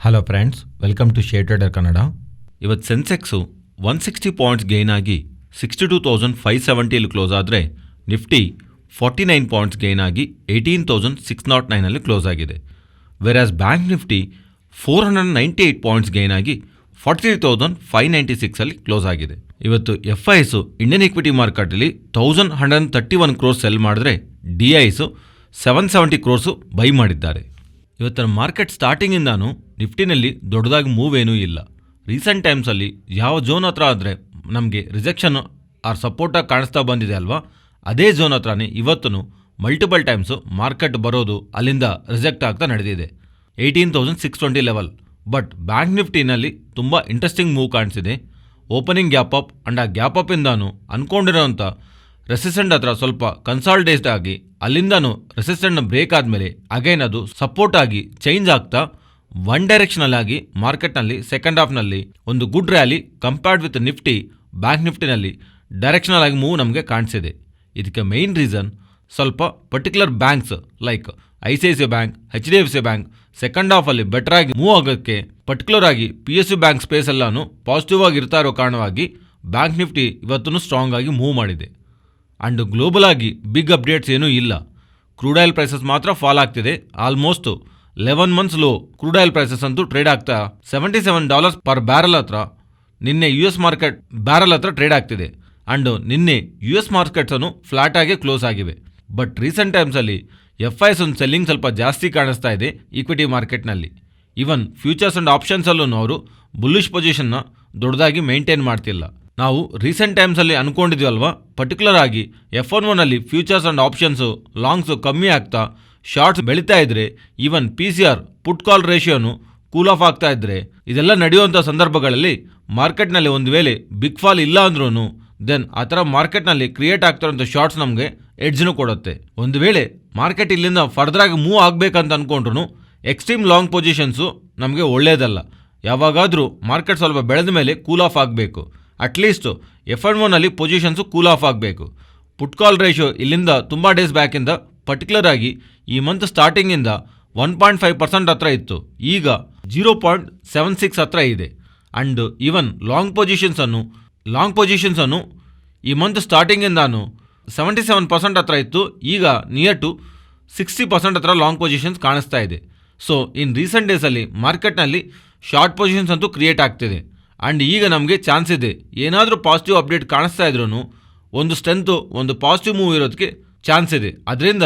Hello friends, welcome to share trader Kannada. ಇವತ್ತು Sensex 160 points gain ಆಗಿ 62,570 close ಆದರೆ Nifty 49 points gain ಆಗಿ 18,609 close ಆಗಿದೆ. ವೆರಾಸ್ ಬ್ಯಾಂಕ್ ನಿಫ್ಟಿ 498 ಪಾಯಿಂಟ್ಸ್ ಗೇನ್ ಆಗಿ 43,596 ಕ್ಲೋಸ್ ಆಗಿದೆ. ಇವತ್ತು ಎಫ್ಐಎಸ್ ಇಂಡಿಯನ್ ಇಕ್ವಿಟಿ ಮಾರ್ಕೆಟಲ್ಲಿ 1,131 ಕ್ರೋರ್ಸ್ ಸೆಲ್ ಮಾಡಿದ್ರೆ ಡಿಐಸ್ 770 ಕ್ರೋರ್ಸು ಬೈ ಮಾಡಿದ್ದಾರೆ. ಇವತ್ತಿನ ಮಾರ್ಕೆಟ್ ಸ್ಟಾರ್ಟಿಂಗಿಂದಾನು ನಿಫ್ಟಿನಲ್ಲಿ ದೊಡ್ಡದಾಗಿ ಮೂವ್ ಏನೂ ಇಲ್ಲ. ರೀಸೆಂಟ್ ಟೈಮ್ಸಲ್ಲಿ ಯಾವ ಝೋನ್ ಹತ್ರ ಆದರೆ ನಮಗೆ ರಿಜೆಕ್ಷನ್ ಆರ್ ಸಪೋರ್ಟಾಗಿ ಕಾಣಿಸ್ತಾ ಬಂದಿದೆ ಅಲ್ವಾ, ಅದೇ ಝೋನ್ ಹತ್ರನೇ ಇವತ್ತು ಮಲ್ಟಿಪಲ್ ಟೈಮ್ಸು ಮಾರ್ಕೆಟ್ ಬರೋದು ಅಲ್ಲಿಂದ ರಿಜೆಕ್ಟ್ ಆಗ್ತಾ ನಡೆದಿದೆ 18,620 ಲೆವೆಲ್. ಬಟ್ ಬ್ಯಾಂಕ್ ನಿಫ್ಟಿನಲ್ಲಿ ತುಂಬ ಇಂಟ್ರೆಸ್ಟಿಂಗ್ ಮೂವ್ ಕಾಣಿಸಿದೆ. ಓಪನಿಂಗ್ ಗ್ಯಾಪ್ ಅಪ್ ಅಂಡ್ ಆ ಗ್ಯಾಪ್ ಅಪ್ಪಿಂದಾನು ಅಂದ್ಕೊಂಡಿರೋಂಥ ರೆಸಿಸ್ಟೆಂಟ್ ಹತ್ರ ಸ್ವಲ್ಪ ಕನ್ಸಾಲ್ಟೇಟ್ ಆಗಿ ಅಲ್ಲಿಂದನೂ ರೆಸಿಸ್ಟೆಂಟ್ನ ಬ್ರೇಕ್ ಆದಮೇಲೆ ಅಗೈನ್ ಅದು ಸಪೋರ್ಟ್ ಆಗಿ ಚೇಂಜ್ ಆಗ್ತಾ ಒನ್ ಡೈರೆಕ್ಷನಲ್ ಆಗಿ ಮಾರ್ಕೆಟ್ನಲ್ಲಿ ಸೆಕೆಂಡ್ ಹಾಫ್ನಲ್ಲಿ ಒಂದು good rally compared with Nifty bank ನಿಫ್ಟಿನಲ್ಲಿ ಡೈರೆಕ್ಷನಲ್ ಆಗಿ ಮೂವ್ ನಮಗೆ ಕಾಣಿಸಿದೆ. ಇದಕ್ಕೆ ಮೇಯ್ನ್ ರೀಸನ್ ಸ್ವಲ್ಪ particular banks like ICICI bank, HDFC bank second ಹಾಫಲ್ಲಿ ಬೆಟರ್ ಆಗಿ ಮೂವ್ ಆಗೋಕ್ಕೆ ಪರ್ಟಿಕ್ಯುಲರ್ ಆಗಿ PSU ಬ್ಯಾಂಕ್ ಸ್ಪೇಸ್ ಎಲ್ಲಾನು ಪಾಸಿಟಿವ್ ಆಗಿ ಇರ್ತಾ ಇರೋ ಕಾರಣವಾಗಿ ಬ್ಯಾಂಕ್ ನಿಫ್ಟಿ ಇವತ್ತೂ ಸ್ಟ್ರಾಂಗ್ ಆಗಿ ಮೂವ್ ಮಾಡಿದೆ. ಆ್ಯಂಡ್ ಗ್ಲೋಬಲ್ ಆಗಿ ಬಿಗ್ ಅಪ್ಡೇಟ್ಸ್ ಏನೂ ಇಲ್ಲ. ಕ್ರೂಡ್ ಆಯಿಲ್ ಪ್ರೈಸಸ್ ಮಾತ್ರ ಫಾಲ್ ಆಗ್ತಿದೆ. Almost 11 months low crude oil prices ಅಂತೂ ಟ್ರೇಡ್ ಆಗ್ತಾ $77 ಪರ್ ಬ್ಯಾರಲ್ ಹತ್ರ ನಿನ್ನೆ US ಮಾರ್ಕೆಟ್ ಬ್ಯಾರಲ್ ಹತ್ರ ಟ್ರೇಡ್ ಆಗ್ತಿದೆ. ಆ್ಯಂಡ್ ನಿನ್ನೆ US ಮಾರ್ಕೆಟ್ಸನ್ನು ಫ್ಲಾಟ್ ಆಗಿ ಕ್ಲೋಸ್ ಆಗಿವೆ. ಬಟ್ ರೀಸೆಂಟ್ ಟೈಮ್ಸಲ್ಲಿ FIs ಒಂದು ಸೆಲ್ಲಿಂಗ್ ಸ್ವಲ್ಪ ಜಾಸ್ತಿ ಕಾಣಿಸ್ತಾ ಇದೆ ಈಕ್ವಿಟಿ ಮಾರ್ಕೆಟ್ನಲ್ಲಿ. ಈವನ್ ಫ್ಯೂಚರ್ಸ್ ಆ್ಯಂಡ್ ಆಪ್ಷನ್ಸಲ್ಲೂ ಅವರು ಬುಲ್ಲಿಶ್ ಪೊಸಿಷನ್ನ ದೊಡ್ಡದಾಗಿ ಮೇಂಟೈನ್ ಮಾಡ್ತಿಲ್ಲ. ನಾವು ರೀಸೆಂಟ್ ಟೈಮ್ಸಲ್ಲಿ ಅಂದ್ಕೊಂಡಿದ್ವಲ್ವಾ, ಪರ್ಟಿಕ್ಯುಲರ್ ಆಗಿ F11ಅಲ್ಲಿ ಫ್ಯೂಚರ್ಸ್ ಆ್ಯಂಡ್ ಆಪ್ಷನ್ಸು ಲಾಂಗ್ಸು ಕಮ್ಮಿ ಆಗ್ತಾ ಶಾರ್ಟ್ಸ್ ಬೆಳೀತಾ ಇದ್ದರೆ ಈವನ್ PCR ಪುಟ್ ಕಾಲ್ ರೇಷಿಯೋನು ಕೂಲ್ ಆಫ್ ಆಗ್ತಾ ಇದ್ದರೆ ಇದೆಲ್ಲ ನಡೆಯುವಂಥ ಸಂದರ್ಭಗಳಲ್ಲಿ ಮಾರ್ಕೆಟ್ನಲ್ಲಿ ಒಂದು ವೇಳೆ ಬಿಗ್ ಫಾಲ್ ಇಲ್ಲ ಅಂದ್ರೂ ದೆನ್ ಆ ಥರ ಮಾರ್ಕೆಟ್ನಲ್ಲಿ ಕ್ರಿಯೇಟ್ ಆಗ್ತಿರೋಂಥ ಶಾರ್ಟ್ಸ್ ನಮಗೆ ಎಡ್ಜ್ನು ಕೊಡುತ್ತೆ. ಒಂದು ವೇಳೆ ಮಾರ್ಕೆಟ್ ಇಲ್ಲಿಂದ ಫರ್ದರಾಗಿ ಮೂವ್ ಆಗಬೇಕಂತ ಅಂದ್ಕೊಂಡ್ರು ಎಕ್ಸ್ಟ್ರೀಮ್ ಲಾಂಗ್ ಪೊಸಿಷನ್ಸು ನಮಗೆ ಒಳ್ಳೆಯದಲ್ಲ. ಯಾವಾಗಾದರೂ ಮಾರ್ಕೆಟ್ ಸ್ವಲ್ಪ ಬೆಳೆದ ಮೇಲೆ ಕೂಲ್ ಆಫ್ ಆಗಬೇಕು. ಅಟ್ಲೀಸ್ಟು F11ಅಲ್ಲಿ ಪೊಸಿಷನ್ಸು ಕೂಲ್ ಆಫ್ ಆಗಬೇಕು. ಪುಟ್ ಕಾಲ್ ರೇಷಿಯೋ ಇಲ್ಲಿಂದ ತುಂಬ ಡೇಸ್ ಬ್ಯಾಕಿಂದ ಪರ್ಟಿಕ್ಯುಲರ್ ಆಗಿ ಈ ಮಂತ್ ಸ್ಟಾರ್ಟಿಂಗಿಂದ 1.5% ಹತ್ರ ಇತ್ತು, ಈಗ 0.76 ಹತ್ರ ಇದೆ. ಆ್ಯಂಡ್ ಈವನ್ ಲಾಂಗ್ ಪೊಸಿಷನ್ಸನ್ನು ಈ ಮಂತ್ ಸ್ಟಾರ್ಟಿಂಗಿಂದಾನು 77% ಹತ್ರ ಇತ್ತು, ಈಗ ನಿಯರ್ ಟು 60% ಹತ್ರ ಲಾಂಗ್ ಪೊಸಿಷನ್ಸ್ ಕಾಣಿಸ್ತಾ ಇದೆ. ಸೊ ಇನ್ ರೀಸೆಂಟ್ ಡೇಸಲ್ಲಿ ಮಾರ್ಕೆಟ್ನಲ್ಲಿ ಶಾರ್ಟ್ ಪೊಸಿಷನ್ಸ್ ಅಂತೂ ಕ್ರಿಯೇಟ್ ಆಗ್ತಿದೆ. ಆ್ಯಂಡ್ ಈಗ ನಮಗೆ ಚಾನ್ಸ್ ಇದೆ, ಏನಾದರೂ ಪಾಸಿಟಿವ್ ಅಪ್ಡೇಟ್ ಕಾಣಿಸ್ತಾ ಇದ್ರೂ ಒಂದು ಸ್ಟ್ರೆಂತು ಒಂದು ಪಾಸಿಟಿವ್ ಮೂವ್ ಇರೋದಕ್ಕೆ ಚಾನ್ಸ್ ಇದೆ. ಅದರಿಂದ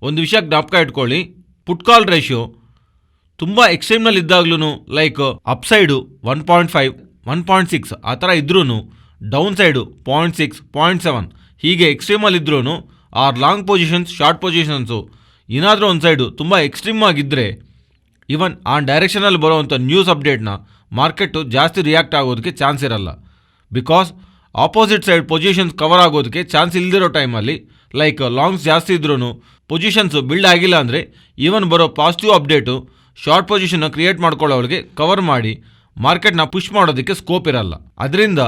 ಒಂದು ವಿಷಯ ಜ್ಞಾಪಕ ಇಟ್ಕೊಳ್ಳಿ, ಪುಟ್ ಕಾಲ್ ರೇಷಿಯೋ ತುಂಬ ಎಕ್ಸ್ಟ್ರೀಮ್ನಲ್ಲಿ ಇದ್ದಾಗ್ಲೂ ಲೈಕ್ ಅಪ್ ಸೈಡು 1.5, 1.6 ಆ ಥರ ಇದ್ರೂ ಡೌನ್ ಸೈಡು 0.6, 0.7 ಹೀಗೆ ಎಕ್ಸ್ಟ್ರೀಮಲ್ಲಿ ಇದ್ರೂ or long positions short positions ಏನಾದರೂ ಒಂದು ಸೈಡು ತುಂಬ ಎಕ್ಸ್ಟ್ರೀಮ್ ಆಗಿದ್ದರೆ ಈವನ್ ಆ ಡೈರೆಕ್ಷನಲ್ಲಿ ಬರೋವಂಥ ನ್ಯೂಸ್ ಅಪ್ಡೇಟ್ನ ಮಾರ್ಕೆಟು ಜಾಸ್ತಿ ರಿಯಾಕ್ಟ್ ಆಗೋದಕ್ಕೆ ಚಾನ್ಸ್ ಇರಲ್ಲ. Because opposite side positions cover ಆಗೋದಕ್ಕೆ ಚಾನ್ಸ್ ಇಲ್ದಿರೋ ಟೈಮಲ್ಲಿ ಲೈಕ್ ಲಾಂಗ್ಸ್ ಜಾಸ್ತಿ ಇದ್ರೂ ಪೊಸಿಷನ್ಸು ಬಿಲ್ಡ್ ಆಗಿಲ್ಲ ಅಂದರೆ ಈವನ್ ಬರೋ ಪಾಸಿಟಿವ್ ಅಪ್ಡೇಟು ಶಾರ್ಟ್ ಪೊಸಿಷನ್ನ ಕ್ರಿಯೇಟ್ ಮಾಡ್ಕೊಳ್ಳೋರಿಗೆ ಕವರ್ ಮಾಡಿ ಮಾರ್ಕೆಟ್ನ ಪುಷ್ ಮಾಡೋದಕ್ಕೆ ಸ್ಕೋಪ್ ಇರಲ್ಲ. ಅದರಿಂದ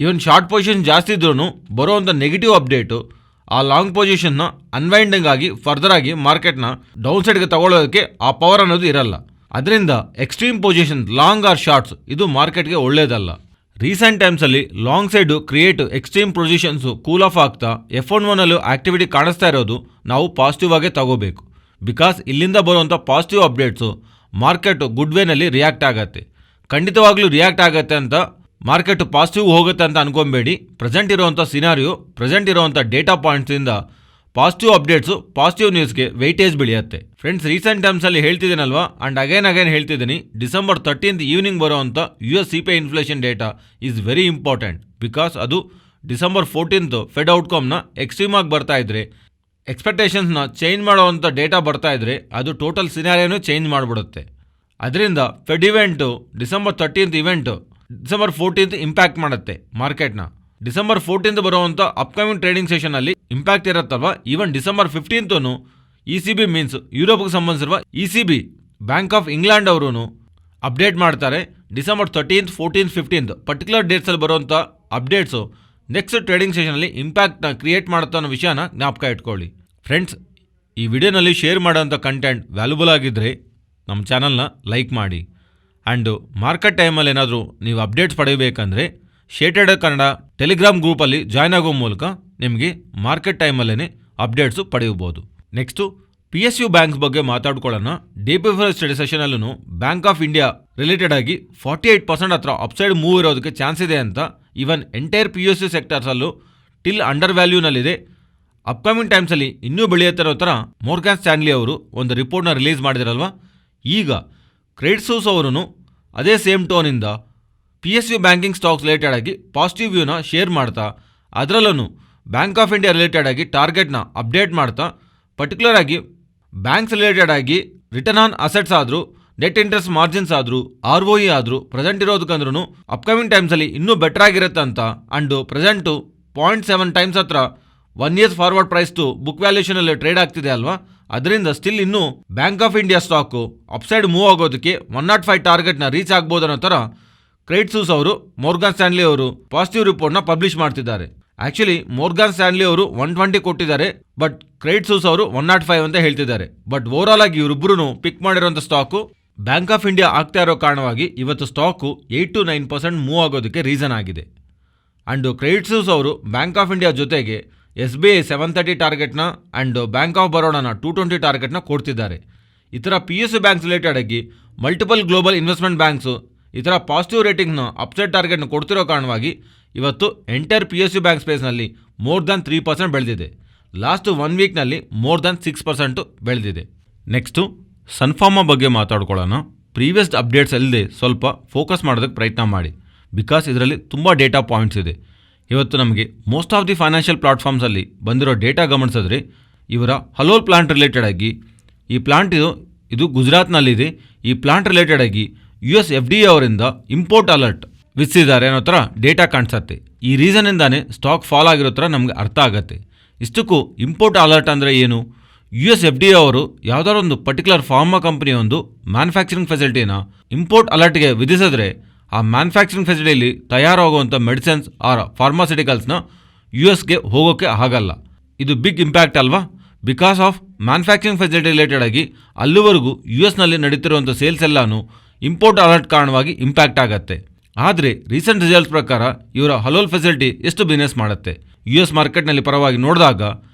ಈವನ್ ಶಾರ್ಟ್ ಪೊಸಿಷನ್ ಜಾಸ್ತಿ ಇದ್ರೂ ಬರೋವಂಥ ನೆಗೆಟಿವ್ ಅಪ್ಡೇಟು ಆ ಲಾಂಗ್ ಪೊಸಿಷನ್ನ ಅನ್ವೈಂಡಿಂಗ್ ಆಗಿ ಫರ್ದರ್ ಆಗಿ ಮಾರ್ಕೆಟ್ನ ಡೌನ್ ಸೈಡ್ಗೆ ತಗೊಳ್ಳೋದಕ್ಕೆ ಆ ಪವರ್ ಅನ್ನೋದು ಇರಲ್ಲ. ಅದರಿಂದ extreme position long or shorts ಇದು ಮಾರ್ಕೆಟ್ಗೆ ಒಳ್ಳೆಯದಲ್ಲ. ರೀಸೆಂಟ್ ಟೈಮ್ಸಲ್ಲಿ long side create extreme positions cool off ಆಗ್ತಾ F11ಅಲ್ಲೂ ಆ್ಯಕ್ಟಿವಿಟಿ ಕಾಣಿಸ್ತಾ ಇರೋದು ನಾವು ಪಾಸಿಟಿವ್ ಆಗೇ ತಗೋಬೇಕು. ಬಿಕಾಸ್ ಇಲ್ಲಿಂದ ಬರುವಂಥ ಪಾಸಿಟಿವ್ ಅಪ್ಡೇಟ್ಸು ಮಾರ್ಕೆಟು ಗುಡ್ ವೇನಲ್ಲಿ ರಿಯಾಕ್ಟ್ ಆಗತ್ತೆ. ಖಂಡಿತವಾಗ್ಲೂ ರಿಯಾಕ್ಟ್ ಆಗತ್ತೆ ಅಂತ ಮಾರ್ಕೆಟು ಪಾಸಿಟಿವ್ ಹೋಗುತ್ತೆ ಅಂತ ಅನ್ಕೊಬೇಡಿ. ಪ್ರೆಸೆಂಟ್ ಇರೋವಂಥ ಸಿನಾರಿಯೋ, ಪ್ರೆಸೆಂಟ್ ಇರೋವಂಥ ಡೇಟಾ ಪಾಯಿಂಟ್ಸಿಂದ ಪಾಸಿಟಿವ್ ಅಪ್ಡೇಟ್ಸು ಪಾಸಿಟಿವ್ ನ್ಯೂಸ್ಗೆ ವೆಯ್ಟೇಜ್ ಬೆಳೆಯುತ್ತೆ. ಫ್ರೆಂಡ್ಸ್, ರೀಸೆಂಟ್ ಟೈಮ್ಸಲ್ಲಿ ಹೇಳ್ತಿದ್ದೀನಲ್ವಾ, ಆ್ಯಂಡ್ ಅಗೈನ್ ಹೇಳ್ತಿದ್ದೀನಿ, December 13th ಈವ್ನಿಂಗ್ ಬರೋವಂಥ US CPI inflation data is very important. Because ಅದು December 14th ಫೆಡ್ ಔಟ್ಕಮ್ನ ಎಕ್ಸ್ಟ್ರೀಮ್ ಆಗಿ ಬರ್ತಾ ಇದ್ರೆ, ಎಕ್ಸ್ಪೆಕ್ಟೇಷನ್ಸ್ನ ಚೇಂಜ್ ಮಾಡೋವಂಥ ಡೇಟಾ ಬರ್ತಾ ಇದ್ರೆ ಅದು ಟೋಟಲ್ ಸಿನಾರಿಯೋನು ಚೇಂಜ್ ಮಾಡಿಬಿಡುತ್ತೆ. ಅದರಿಂದ Fed event December 13th event December 14th impact ಮಾಡುತ್ತೆ ಮಾರ್ಕೆಟ್ನ. December 14th ಬರುವಂಥ ಅಪ್ಕಮಿಂಗ್ ಟ್ರೇಡಿಂಗ್ ಸೆಷನಲ್ಲಿ ಇಂಪ್ಯಾಕ್ಟ್ ಇರುತ್ತಲ್ವ. Even December 15th ECB means ಯುರೋಪ್ಗೆ ಸಂಬಂಧಿಸಿರುವ ECB ಬ್ಯಾಂಕ್ ಆಫ್ ಇಂಗ್ಲೆಂಡ್ ಅವರು ಅಪ್ಡೇಟ್ ಮಾಡ್ತಾರೆ. December 13th, 14th, 15th particular ಡೇಟ್ಸಲ್ಲಿ ಬರುವಂಥ ಅಪ್ಡೇಟ್ಸು ನೆಕ್ಸ್ಟ್ ಟ್ರೇಡಿಂಗ್ ಸೆಷನಲ್ಲಿ ಇಂಪ್ಯಾಕ್ಟ್ನ ಕ್ರಿಯೇಟ್ ಮಾಡುತ್ತೆ ಅನ್ನೋ ವಿಷಯನ ಜ್ಞಾಪಕ ಇಟ್ಕೊಳ್ಳಿ. ಫ್ರೆಂಡ್ಸ್, ಈ ವಿಡಿಯೋನಲ್ಲಿ ಶೇರ್ ಮಾಡೋಂಥ ಕಂಟೆಂಟ್ ವ್ಯಾಲ್ಯುಬಲ್ ಆಗಿದ್ದರೆ ನಮ್ಮ ಚಾನಲ್ನ ಲೈಕ್ ಮಾಡಿ. ಆ್ಯಂಡ್ ಮಾರ್ಕೆಟ್ ಟೈಮಲ್ಲಿ ಏನಾದರೂ ನೀವು ಅಪ್ಡೇಟ್ಸ್ ಪಡೆಯಬೇಕಂದ್ರೆ ಶೇರ್ ಟ್ರೇಡರ್ ಕನ್ನಡ ಟೆಲಿಗ್ರಾಮ್ ಗ್ರೂಪಲ್ಲಿ ಜಾಯ್ನ್ ಆಗೋ ಮೂಲಕ ನಿಮಗೆ ಮಾರ್ಕೆಟ್ ಟೈಮಲ್ಲೇ ಅಪ್ಡೇಟ್ಸು ಪಡೆಯಬಹುದು. ನೆಕ್ಸ್ಟು PSU ಬ್ಯಾಂಕ್ಸ್ ಬಗ್ಗೆ ಮಾತಾಡ್ಕೊಳ್ಳೋಣ. ಡೇ ಬಿಫೋರ್ ಸ್ಟಡಿ ಸೆಷನಲ್ಲೂ ಬ್ಯಾಂಕ್ ಆಫ್ ಇಂಡಿಯಾ ರಿಲೇಟೆಡ್ ಆಗಿ 48% ಹತ್ರ ಅಪ್ಸೈಡ್ ಮೂವ್ ಇರೋದಕ್ಕೆ ಚಾನ್ಸ್ ಇದೆ ಅಂತ, ಈವನ್ ಎಂಟೈರ್ PSU ಸೆಕ್ಟರ್ಸಲ್ಲೂ ಟಿಲ್ ಅಂಡರ್ ವ್ಯಾಲ್ಯೂನಲ್ಲಿದೆ. ಅಪ್ಕಮಿಂಗ್ ಟೈಮ್ಸಲ್ಲಿ ಇನ್ನೂ ಬೆಳೆಯುತ್ತಿರೋ ಥರ ಮೋರ್ಗಾನ್ ಸ್ಟ್ಯಾನ್ಲಿ ಅವರು ಒಂದು ರಿಪೋರ್ಟ್ನ ರಿಲೀಸ್ ಮಾಡಿದಿರಲ್ವ. ಈಗ ಕ್ರೆಡಿಟ್ ಸ್ವಿಸ್ ಅವರು ಅದೇ ಸೇಮ್ ಟೋನಿಂದ PSU ಬ್ಯಾಂಕಿಂಗ್ ಸ್ಟಾಕ್ಸ್ ರಿಲೇಟೆಡ್ ಆಗಿ ಪಾಸಿಟಿವ್ ವ್ಯೂನ ಶೇರ್ ಮಾಡ್ತಾ, ಅದರಲ್ಲೂ ಬ್ಯಾಂಕ್ ಆಫ್ ಇಂಡಿಯಾ ರಿಲೇಟೆಡ್ ಆಗಿ ಟಾರ್ಗೆಟ್ನ ಅಪ್ಡೇಟ್ ಮಾಡ್ತಾ, ಪರ್ಟಿಕ್ಯುಲರ್ ಆಗಿ ಬ್ಯಾಂಕ್ಸ್ ರಿಲೇಟೆಡ್ ಆಗಿ ರಿಟರ್ನ್ ಆನ್ ಅಸೆಟ್ಸ್ ಆದರೂ, ನೆಟ್ ಇಂಟ್ರೆಸ್ಟ್ ಮಾರ್ಜಿನ್ಸ್ ಆದರೂ, ROE ಆದರೂ ಪ್ರೆಸೆಂಟ್ ಇರೋದಕ್ಕಂದ್ರೂ ಅಪ್ಕಮಿಂಗ್ ಟೈಮ್ಸಲ್ಲಿ ಇನ್ನೂ ಬೆಟರ್ ಆಗಿರುತ್ತೆ ಅಂತ. ಆ್ಯಂಡ್ ಪ್ರೆಸೆಂಟು 0.7 ಟೈಮ್ಸ್ ಹತ್ರ 1 years forward price to book ವ್ಯಾಲ್ಯೂಷನಲ್ಲಿ ಟ್ರೇಡ್ ಆಗ್ತಿದೆ ಅಲ್ವಾ. ಅದರಿಂದ ಸ್ಟಿಲ್ ಇನ್ನೂ bank of India stock upside move ಆಗೋದಕ್ಕೆ 105 ಟಾರ್ಗೆಟ್ನ ರೀಚ್ ಆಗ್ಬೋದು ಅನ್ನೋ ಥರ ಕ್ರೆಡಿಟ್ ಸ್ವಿಸ್ ಅವರು ಮೋರ್ಗಾನ್ ಸ್ಟ್ಯಾನ್ಲಿ ಅವರು ಪಾಸಿಟಿವ್ ರಿಪೋರ್ಟ್ನ ಪಬ್ಲಿಷ್ ಮಾಡ್ತಿದ್ದಾರೆ. ಆ್ಯಕ್ಚುಲಿ ಮೋರ್ಗಾನ್ ಸ್ಟ್ಯಾನ್ಲಿ ಅವರು 120 ಕೊಟ್ಟಿದ್ದಾರೆ, ಬಟ್ ಕ್ರೆಡಿಟ್ ಸ್ವಿಸ್ ಅವರು 105 ಅಂತ ಹೇಳ್ತಿದ್ದಾರೆ. ಬಟ್ ಓವರಾಲ್ ಆಗಿ ಇವರಿಬ್ಬರು ಪಿಕ್ ಮಾಡಿರೋಂಥ ಸ್ಟಾಕು ಬ್ಯಾಂಕ್ ಆಫ್ ಇಂಡಿಯಾ ಆಗ್ತಾ ಇರೋ ಕಾರಣವಾಗಿ ಇವತ್ತು ಸ್ಟಾಕು 8 to 9% ಮೂವ್ ಆಗೋದಕ್ಕೆ ರೀಸನ್ ಆಗಿದೆ. ಆ್ಯಂಡ್ ಕ್ರೆಡಿಟ್ ಸ್ವಿಸ್ ಅವರು ಬ್ಯಾಂಕ್ ಆಫ್ ಇಂಡಿಯಾ ಜೊತೆಗೆ SBI 730 ಟಾರ್ಗೆಟ್ನ ಆ್ಯಂಡ್ ಬ್ಯಾಂಕ್ ಆಫ್ ಬರೋಡಾನ 220 ಟಾರ್ಗೆಟ್ನ ಕೊಡ್ತಿದ್ದಾರೆ. ಈ ಥರ PSU ಬ್ಯಾಂಕ್ಸ್ ರಿಲೇಟೆಡ್ ಆಗಿ ಮಲ್ಟಿಪಲ್ ಗ್ಲೋಬಲ್ ಇನ್ವೆಸ್ಟ್ಮೆಂಟ್ ಬ್ಯಾಂಕ್ಸು ಈ ಥರ ಪಾಸಿಟಿವ್ ರೇಟಿಂಗ್ನ ಅಪ್ಸೈಡ್ ಟಾರ್ಗೆಟ್ನ ಕೊಡ್ತಿರೋ ಕಾರಣವಾಗಿ ಇವತ್ತು ಎಂಟೈರ್ PSU ಬ್ಯಾಂಕ್ ಸ್ಪೇಸ್ನಲ್ಲಿ ಮೋರ್ ದ್ಯಾನ್ 3% ಬೆಳೆದಿದೆ. ಲಾಸ್ಟ್ 1 ವೀಕ್ನಲ್ಲಿ ಮೋರ್ ದ್ಯಾನ್ 6% ಬೆಳೆದಿದೆ. ನೆಕ್ಸ್ಟು ಸನ್ಫಾರ್ಮಾ ಬಗ್ಗೆ ಮಾತಾಡ್ಕೊಳ್ಳೋಣ. ಪ್ರೀವಿಯಸ್ ಅಪ್ಡೇಟ್ಸ್ ಅಲ್ಲದೆ ಸ್ವಲ್ಪ ಫೋಕಸ್ ಮಾಡೋದಕ್ಕೆ ಪ್ರಯತ್ನ ಮಾಡಿ, ಬಿಕಾಸ್ ಇದರಲ್ಲಿ ತುಂಬ ಡೇಟಾ ಪಾಯಿಂಟ್ಸ್ ಇದೆ. ಇವತ್ತು ನಮಗೆ ಮೋಸ್ಟ್ ಆಫ್ ದಿ ಫೈನಾನ್ಷಿಯಲ್ ಪ್ಲಾಟ್ಫಾರ್ಮ್ಸಲ್ಲಿ ಬಂದಿರೋ ಡೇಟಾ ಗಮನಿಸಿದ್ರೆ ಇವರ ಹಲೋಲ್ ಪ್ಲಾಂಟ್ ರಿಲೇಟೆಡ್ ಆಗಿ, ಈ ಪ್ಲಾಂಟ್ ಇದು ಗುಜರಾತ್ನಲ್ಲಿದೆ. ಈ ಪ್ಲಾಂಟ್ ರಿಲೇಟೆಡ್ ಆಗಿ US FDA ಅವರಿಂದ ಇಂಪೋರ್ಟ್ ಅಲರ್ಟ್ ವಿಧಿಸಿದ್ದಾರೆ ಅನ್ನೋ ಥರ ಡೇಟಾ ಕಾಣಿಸುತ್ತೆ. ಈ ರೀಸನಿಂದಾನೇ ಸ್ಟಾಕ್ ಫಾಲ್ ಆಗಿರೋ ಥರ ನಮಗೆ ಅರ್ಥ ಆಗುತ್ತೆ. ಇಷ್ಟಕ್ಕೂ ಇಂಪೋರ್ಟ್ ಅಲರ್ಟ್ ಅಂದರೆ ಏನು? US FDA ಅವರು ಯಾವುದಾದ್ರು ಒಂದು ಪರ್ಟಿಕ್ಯುಲರ್ ಫಾರ್ಮಾ ಕಂಪನಿ ಒಂದು ಮ್ಯಾನುಫ್ಯಾಕ್ಚರಿಂಗ್ ಫೆಸಿಲಿಟಿನ ಇಂಪೋರ್ಟ್ ಅಲರ್ಟ್ಗೆ ವಿಧಿಸಿದ್ರೆ ಆ ಮ್ಯಾನುಫ್ಯಾಕ್ಚರಿಂಗ್ ಫೆಸಿಲಿಟಿಯಲ್ಲಿ ತಯಾರಾಗುವಂಥ ಮೆಡಿಸಿನ್ಸ್ ಆರ್ ಫಾರ್ಮಾಸ್ಯೂಟಿಕಲ್ಸ್ನ US ಹೋಗೋಕ್ಕೆ ಆಗಲ್ಲ. ಇದು ಬಿಗ್ ಇಂಪ್ಯಾಕ್ಟ್ ಅಲ್ವಾ? Because of manufacturing facility related ಆಗಿ ಅಲ್ಲಿವರೆಗೂ US ನಡೀತಿರುವಂಥ ಸೇಲ್ಸ್ ಎಲ್ಲನೂ ಇಂಪೋರ್ಟ್ ಅಲರ್ಟ್ ಕಾರಣವಾಗಿ ಇಂಪ್ಯಾಕ್ಟ್ ಆಗುತ್ತೆ. ಆದರೆ ರೀಸೆಂಟ್ ರಿಸಲ್ಟ್ಸ್ ಪ್ರಕಾರ ಇವರ ಹಲೋಲ್ ಫೆಸಿಲಿಟಿ ಎಷ್ಟು ಬಿಸ್ನೆಸ್ ಮಾಡುತ್ತೆ, US ಮಾರ್ಕೆಟ್ನಲ್ಲಿ ಪರವಾಗಿ ನೋಡಿದಾಗ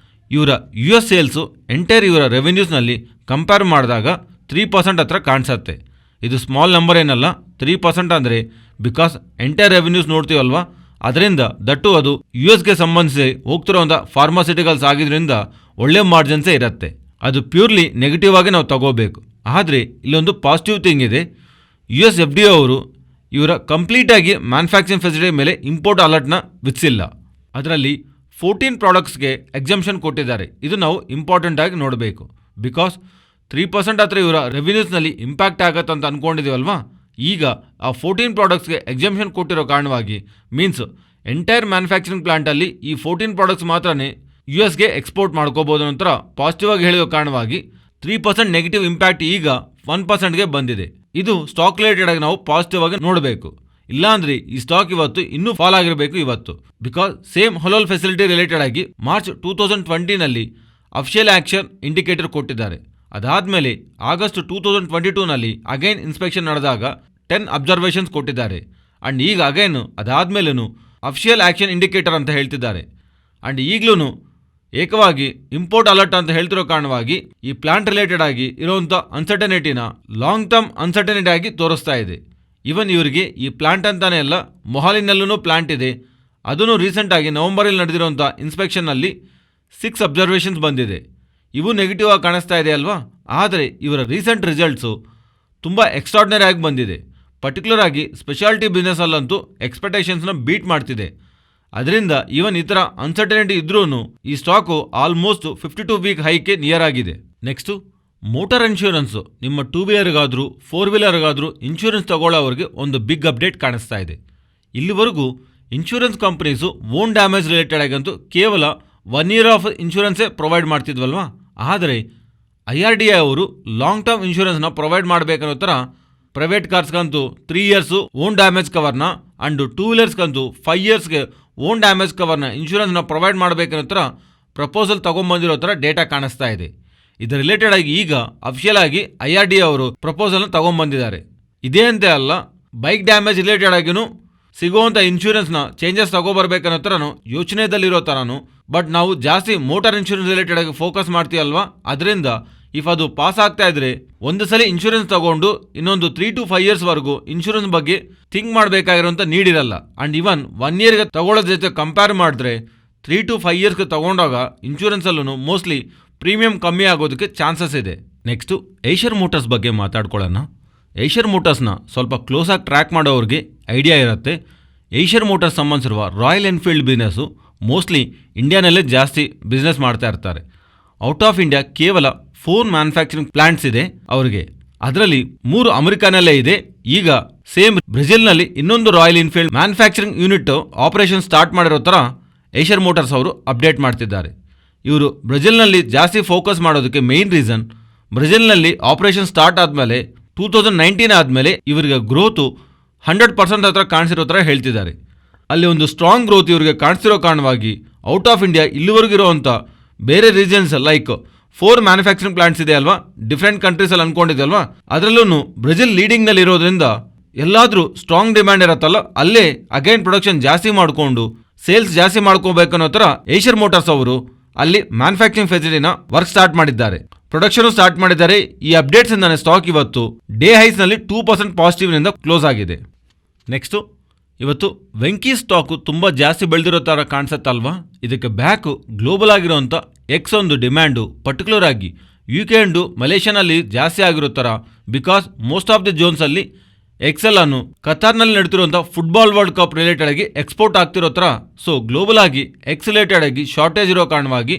ಇವರ US ಸೇಲ್ಸು ಎಂಟೈರ್ ಇವರ ರೆವೆನ್ಯೂಸ್ನಲ್ಲಿ ಕಂಪೇರ್ ಮಾಡಿದಾಗ 3% ಹತ್ರ ಕಾಣಿಸುತ್ತೆ. ಇದು ಸ್ಮಾಲ್ ನಂಬರ್ ಏನಲ್ಲ. 3% ಅಂದರೆ ಬಿಕಾಸ್ ಎಂಟೈರ್ ರೆವೆನ್ಯೂಸ್ ನೋಡ್ತೀವಲ್ವಾ, ಅದರಿಂದ ದಟ್ಟು ಅದು US ಸಂಬಂಧಿಸಿ ಹೋಗ್ತಿರೋಂಥ ಫಾರ್ಮಾಸ್ಯೂಟಿಕಲ್ಸ್ ಆಗಿದ್ದರಿಂದ ಒಳ್ಳೆ ಮಾರ್ಜಿನ್ಸೇ ಇರುತ್ತೆ. ಅದು ಪ್ಯೂರ್ಲಿ ನೆಗೆಟಿವ್ ಆಗಿ ನಾವು ತಗೋಬೇಕು. ಆದರೆ ಇಲ್ಲೊಂದು ಪಾಸಿಟಿವ್ ಥಿಂಗ್ ಇದೆ. US FDA ಅವರು ಇವರ ಕಂಪ್ಲೀಟಾಗಿ ಮ್ಯಾನುಫ್ಯಾಕ್ಚರಿಂಗ್ ಫೆಸಿಲಿಟಿ ಮೇಲೆ ಇಂಪೋರ್ಟ್ ಅಲರ್ಟ್ನ ವಿಧಿಸಿಲ್ಲ. ಅದರಲ್ಲಿ 14 ಪ್ರಾಡಕ್ಟ್ಸ್ಗೆ ಎಕ್ಸಂಪ್ಷನ್ ಕೊಟ್ಟಿದ್ದಾರೆ. ಇದು ನಾವು ಇಂಪಾರ್ಟೆಂಟ್ ಆಗಿ ನೋಡಬೇಕು. ಬಿಕಾಸ್ 3% ಹತ್ರ ಇವರ ರೆವಿನ್ಯೂಸ್ನಲ್ಲಿ ಇಂಪ್ಯಾಕ್ಟ್ ಆಗತ್ತೆ ಅಂತ ಅಂದ್ಕೊಂಡಿದ್ದೀವಲ್ವಾ. ಈಗ ಆ 14 ಪ್ರಾಡಕ್ಟ್ಸ್ಗೆ ಎಕ್ಸಂಪ್ಷನ್ ಕೊಟ್ಟಿರೋ ಕಾರಣವಾಗಿ ಮೀನ್ಸ್ ಎಂಟೈರ್ ಮ್ಯಾನುಫ್ಯಾಕ್ಚರಿಂಗ್ ಪ್ಲಾಂಟಲ್ಲಿ ಈ 14 ಪ್ರಾಡಕ್ಟ್ಸ್ ಮಾತ್ರನೇ US ಎಕ್ಸ್ಪೋರ್ಟ್ ಮಾಡ್ಕೋಬೋದು ನಂತರ ಪಾಸಿಟಿವ್ ಆಗಿ ಹೇಳಿರೋ ಕಾರಣವಾಗಿ 3% ನೆಗೆಟಿವ್ ಇಂಪ್ಯಾಕ್ಟ್ ಈಗ 1%ಗೆ ಬಂದಿದೆ. ಇದು ಸ್ಟಾಕ್ ರಿಲೇಟೆಡ್ ಆಗಿ ನಾವು ಪಾಸಿಟಿವ್ ಆಗಿ ನೋಡಬೇಕು. ಇಲ್ಲಾಂದ್ರೆ ಈ ಸ್ಟಾಕ್ ಇವತ್ತು ಇನ್ನೂ ಫಾಲ್ ಆಗಿರಬೇಕು ಇವತ್ತು. ಬಿಕಾಸ್ ಸೇಮ್ ಹಲೋಲ್ ಫೆಸಿಲಿಟಿ ರಿಲೇಟೆಡ್ ಆಗಿ ಮಾರ್ಚ್ 2020ನಲ್ಲಿ ಅಫಿಷಿಯಲ್ ಆಕ್ಷನ್ ಇಂಡಿಕೇಟರ್ ಕೊಟ್ಟಿದ್ದಾರೆ. ಅದಾದಮೇಲೆ ಆಗಸ್ಟ್ 2022ನಲ್ಲಿ ಅಗೈನ್ ಇನ್ಸ್ಪೆಕ್ಷನ್ ನಡೆದಾಗ 10 ಅಬ್ಸರ್ವೇಷನ್ಸ್ ಕೊಟ್ಟಿದ್ದಾರೆ. ಆ್ಯಂಡ್ ಈಗ ಅಗೈನ್ ಅದಾದಮೇಲೂ ಅಫಿಷಿಯಲ್ ಆಕ್ಷನ್ ಇಂಡಿಕೇಟರ್ ಅಂತ ಹೇಳ್ತಿದ್ದಾರೆ. ಆ್ಯಂಡ್ ಈಗಲೂ ಏಕವಾಗಿ ಇಂಪೋರ್ಟ್ ಅಲರ್ಟ್ ಅಂತ ಹೇಳ್ತಿರೋ ಕಾರಣವಾಗಿ ಈ ಪ್ಲಾಂಟ್ ರಿಲೇಟೆಡ್ ಆಗಿ ಇರೋವಂಥ ಅನ್ಸರ್ಟನಿಟಿನ ಲಾಂಗ್ ಟರ್ಮ್ ಅನ್ಸರ್ಟನಿಟಿ ಆಗಿ ತೋರಿಸ್ತಾ ಇದೆ. ಈವನ್ ಇವರಿಗೆ ಈ ಪ್ಲಾಂಟ್ ಅಂತಾನೆ ಅಲ್ಲ, ಮೊಹಾಲಿನಲ್ಲೂ ಪ್ಲಾಂಟ್ ಇದೆ. ಅದನ್ನು ರೀಸೆಂಟಾಗಿ ನವಂಬರಲ್ಲಿ ನಡೆದಿರೋಂಥ ಇನ್ಸ್ಪೆಕ್ಷನ್ನಲ್ಲಿ 6 ಅಬ್ಸರ್ವೇಷನ್ಸ್ ಬಂದಿದೆ. ಇವು ನೆಗೆಟಿವ್ ಆಗಿ ಕಾಣಿಸ್ತಾ ಇದೆ ಅಲ್ವಾ. ಆದರೆ ಇವರ ರೀಸೆಂಟ್ ರಿಸಲ್ಟ್ಸು ತುಂಬ ಎಕ್ಸ್ಟ್ರಾರ್ಡಿನರಿ ಆಗಿ ಬಂದಿದೆ. ಪರ್ಟಿಕ್ಯುಲರ್ ಆಗಿ ಸ್ಪೆಷಾಲಿಟಿ ಬಿಸ್ನೆಸ್ಸಲ್ಲಂತೂ ಎಕ್ಸ್ಪೆಕ್ಟೇಷನ್ಸ್ನ ಬೀಟ್ ಮಾಡ್ತಿದೆ. ಅದರಿಂದ ಈವನ್ ಈ ಥರ ಅನ್ಸರ್ಟನಿಟಿ ಇದ್ರೂ ಈ ಸ್ಟಾಕು ಆಲ್ಮೋಸ್ಟ್ 52 ವೀಕ್ ಹೈಗೆ ನಿಯರ್ ಆಗಿದೆ. Next motor insurance. ನಿಮ್ಮ 2 ವೀಲರ್ಗಾದರೂ 4 ವೀಲರ್ಗಾದರೂ ಇನ್ಶೂರೆನ್ಸ್ ತಗೊಳ್ಳೋವ್ರಿಗೆ ಒಂದು ಬಿಗ್ ಅಪ್ಡೇಟ್ ಕಾಣಿಸ್ತಾ ಇದೆ. ಇಲ್ಲಿವರೆಗೂ insurance companies own damage related ಆಗಂತೂ ಕೇವಲ 1 ಇಯರ್ ಆಫ್ ಇನ್ಶೂರೆನ್ಸೇ ಪ್ರೊವೈಡ್ ಮಾಡ್ತಿದ್ವಲ್ವಾ. ಆದರೆ IRDA ಅವರು ಲಾಂಗ್ ಟರ್ಮ್ ಇನ್ಶೂರೆನ್ಸ್ನ ಪ್ರೊವೈಡ್ ಮಾಡಬೇಕನ್ನೋ ಥರ ಪ್ರೈವೇಟ್ ಕಾರ್ಸ್ಗಂತೂ 3 ಇಯರ್ಸು ಓನ್ ಡ್ಯಾಮೇಜ್ ಕವರ್ನ ಆ್ಯಂಡ್ 2 ವೀಲರ್ಸ್ಗಂತೂ 5 ಇಯರ್ಸ್ಗೆ ಓನ್ ಡ್ಯಾಮೇಜ್ ಕವರ್ನ ಇನ್ಶೂರೆನ್ಸ್ನ ಪ್ರೊವೈಡ್ ಮಾಡಬೇಕನ್ನೋ ಥರ ಪ್ರಪೋಸಲ್ ತೊಗೊಂಬಂದಿರೋ ಥರ ಡೇಟಾ ಕಾಣಿಸ್ತಾ ಇದೆ. ಇದರ ರಿಲೇಟೆಡ್ ಆಗಿ ಈಗ ಅಫಿಷಿಯಲ್ ಆಗಿ IRDA ಅವರು ಪ್ರಪೋಸಲ್ನ ತೊಗೊಂಬಂದಿದ್ದಾರೆ. ಇದೇ ಅಂತೆ ಅಲ್ಲ, ಬೈಕ್ ಡ್ಯಾಮೇಜ್ ರಿಲೇಟೆಡ್ ಆಗಿನೂ ಸಿಗುವಂಥ ಇನ್ಶೂರೆನ್ಸ್ನ ಚೇಂಜಸ್ ತಗೋಬರ್ಬೇಕನ್ನೋ ಥರನೂ ಯೋಚನೆಯಲ್ಲಿರೋ ಥರನೂ. ಬಟ್ ನಾವು ಜಾಸ್ತಿ ಮೋಟಾರ್ ಇನ್ಶೂರೆನ್ಸ್ ರಿಲೇಟೆಡ್ ಆಗಿ ಫೋಕಸ್ ಮಾಡ್ತೀವಲ್ವಾ, ಅದರಿಂದ ಇಫ್ ಅದು ಪಾಸ್ ಆಗ್ತಾ ಇದ್ರೆ ಒಂದು ಸಲ ಇನ್ಶೂರೆನ್ಸ್ ತಗೊಂಡು ಇನ್ನೊಂದು 3 to 5 years ವರೆಗೂ ಇನ್ಶೂರೆನ್ಸ್ ಬಗ್ಗೆ ಥಿಂಕ್ ಮಾಡಬೇಕಾಗಿರೋಂಥ ನೀಡಿರಲ್ಲ. ಆ್ಯಂಡ್ ಇವನ್ 1 yearಗೆ ತಗೊಳ್ಳೋದ್ರ ಜೊತೆ ಕಂಪೇರ್ ಮಾಡಿದ್ರೆ 3 to 5 yearsಗೆ ತಗೊಂಡಾಗ ಇನ್ಶೂರೆನ್ಸಲ್ಲೂ ಮೋಸ್ಟ್ಲಿ ಪ್ರೀಮಿಯಂ ಕಮ್ಮಿ ಆಗೋದಕ್ಕೆ ಚಾನ್ಸಸ್ ಇದೆ. ನೆಕ್ಸ್ಟು ಏಷರ್ ಮೋಟರ್ಸ್ ಬಗ್ಗೆ ಮಾತಾಡ್ಕೊಳ್ಳೋಣ. ಏಷರ್ ಮೋಟರ್ಸ್ನ ಸ್ವಲ್ಪ ಕ್ಲೋಸಾಗಿ ಟ್ರ್ಯಾಕ್ ಮಾಡೋರಿಗೆ ಐಡಿಯಾ ಇರುತ್ತೆ. ಏಷರ್ ಮೋಟರ್ಸ್ ಸಂಬಂಧಿಸಿರುವ ರಾಯಲ್ ಎನ್ಫೀಲ್ಡ್ ಬಿಸ್ನೆಸ್ಸು ಮೋಸ್ಟ್ಲಿ ಇಂಡಿಯಾನಲ್ಲೇ ಜಾಸ್ತಿ ಬಿಸ್ನೆಸ್ ಮಾಡ್ತಾ ಇರ್ತಾರೆ. ಔಟ್ ಆಫ್ ಇಂಡಿಯಾ ಕೇವಲ 4 ಮ್ಯಾನುಫ್ಯಾಕ್ಚರಿಂಗ್ ಪ್ಲಾಂಟ್ಸ್ ಇದೆ ಅವರಿಗೆ. ಅದರಲ್ಲಿ 3 ಅಮೆರಿಕಾನಲ್ಲೇ ಇದೆ. ಈಗ ಸೇಮ್ ಬ್ರೆಜಿಲ್ನಲ್ಲಿ ಇನ್ನೊಂದು royal Enfield manufacturing unit operation start ಮಾಡಿರೋ ಥರ ಏಷರ್ ಮೋಟರ್ಸ್ ಅವರು ಅಪ್ಡೇಟ್ ಮಾಡ್ತಿದ್ದಾರೆ. ಇವರು ಬ್ರೆಜಿಲ್ನಲ್ಲಿ ಜಾಸ್ತಿ ಫೋಕಸ್ ಮಾಡೋದಕ್ಕೆ ಮೇನ್ ರೀಸನ್, ಬ್ರೆಜಿಲ್ನಲ್ಲಿ ಆಪರೇಷನ್ ಸ್ಟಾರ್ಟ್ ಆದಮೇಲೆ 2019 ಆದಮೇಲೆ ಇವರಿಗೆ ಗ್ರೋತು 100% ಹತ್ರ ಕಾಣಿಸಿರೋ ಥರ ಹೇಳ್ತಿದ್ದಾರೆ. ಅಲ್ಲಿ ಒಂದು ಸ್ಟ್ರಾಂಗ್ ಗ್ರೋತ್ ಇವರಿಗೆ ಕಾಣಿಸಿರೋ ಕಾರಣವಾಗಿ ಔಟ್ ಆಫ್ ಇಂಡಿಯಾ ಇಲ್ಲಿವರೆಗೂ ಇರೋವಂಥ ಬೇರೆ ರೀಜನ್ಸ್ ಲೈಕ್ 4 ಮ್ಯಾನುಫ್ಯಾಕ್ಚರಿಂಗ್ ಪ್ಲಾಂಟ್ಸ್ ಇದೆ ಅಲ್ವಾ, ಡಿಫ್ರೆಂಟ್ ಕಂಟ್ರೀಸಲ್ಲಿ ಅನ್ಕೊಂಡಿದೆ ಅಲ್ವಾ, ಅದರಲ್ಲೂ ಬ್ರೆಜಿಲ್ ಲೀಡಿಂಗ್ನಲ್ಲಿ ಇರೋದ್ರಿಂದ ಎಲ್ಲಾದರೂ ಸ್ಟ್ರಾಂಗ್ ಡಿಮ್ಯಾಂಡ್ ಇರುತ್ತಲ್ಲ, ಅಲ್ಲೇ ಅಗೈನ್ ಪ್ರೊಡಕ್ಷನ್ ಜಾಸ್ತಿ ಮಾಡಿಕೊಂಡು ಸೇಲ್ಸ್ ಜಾಸ್ತಿ ಮಾಡ್ಕೋಬೇಕನ್ನೋ ಥರ ಏಷರ್ ಮೋಟರ್ಸ್ ಅವರು ಅಲ್ಲಿ ಮ್ಯಾನುಫ್ಯಾಕ್ಚರಿಂಗ್ ಫೆಸಿಲಿಟಿನ ವರ್ಕ್ ಸ್ಟಾರ್ಟ್ ಮಾಡಿದ್ದಾರೆ, ಪ್ರೊಡಕ್ಷನ್ ಸ್ಟಾರ್ಟ್ ಮಾಡಿದ್ದಾರೆ. ಈ ಅಪ್ಡೇಟ್ಸ್ ಇಂದಾನೆ ಸ್ಟಾಕ್ ಇವತ್ತು ಡೇ ಹೈಸ್ನಲ್ಲಿ 2% ಪಾಸಿಟಿವ್ನಿಂದ ಕ್ಲೋಸ್ ಆಗಿದೆ. ನೆಕ್ಸ್ಟು ಇವತ್ತು ವೆಂಕಿ ಸ್ಟಾಕು ತುಂಬ ಜಾಸ್ತಿ ಬೆಳೆದಿರೋ ಥರ ಕಾಣಿಸುತ್ತಲ್ವಾ. ಇದಕ್ಕೆ ಬ್ಯಾಕು ಗ್ಲೋಬಲ್ ಆಗಿರೋಂಥ ಒಂದು ಡಿಮ್ಯಾಂಡು ಪರ್ಟಿಕ್ಯುಲರ್ ಆಗಿ UK ಅಂಡು ಮಲೇಷ್ಯಾನಲ್ಲಿ ಜಾಸ್ತಿ ಆಗಿರೋ ಥರ, ಬಿಕಾಸ್ ಮೋಸ್ಟ್ ಆಫ್ ದಿ ಜೋನ್ಸಲ್ಲಿ ಎಕ್ಸೆಲ್ ಅನ್ನು ಕತಾರ್ನಲ್ಲಿ ನಡೀತಿರುವಂಥ ಫುಟ್ಬಾಲ್ ವರ್ಲ್ಡ್ ಕಪ್ ರಿಲೇಟೆಡ್ ಆಗಿ ಎಕ್ಸ್ಪೋರ್ಟ್ ಆಗ್ತಿರೋ ಥರ. ಸೊ ಗ್ಲೋಬಲ್ ಆಗಿ ಎಕ್ಸ್ ರಿಲೇಟೆಡ್ ಆಗಿ ಶಾರ್ಟೇಜ್ ಇರೋ ಕಾರಣವಾಗಿ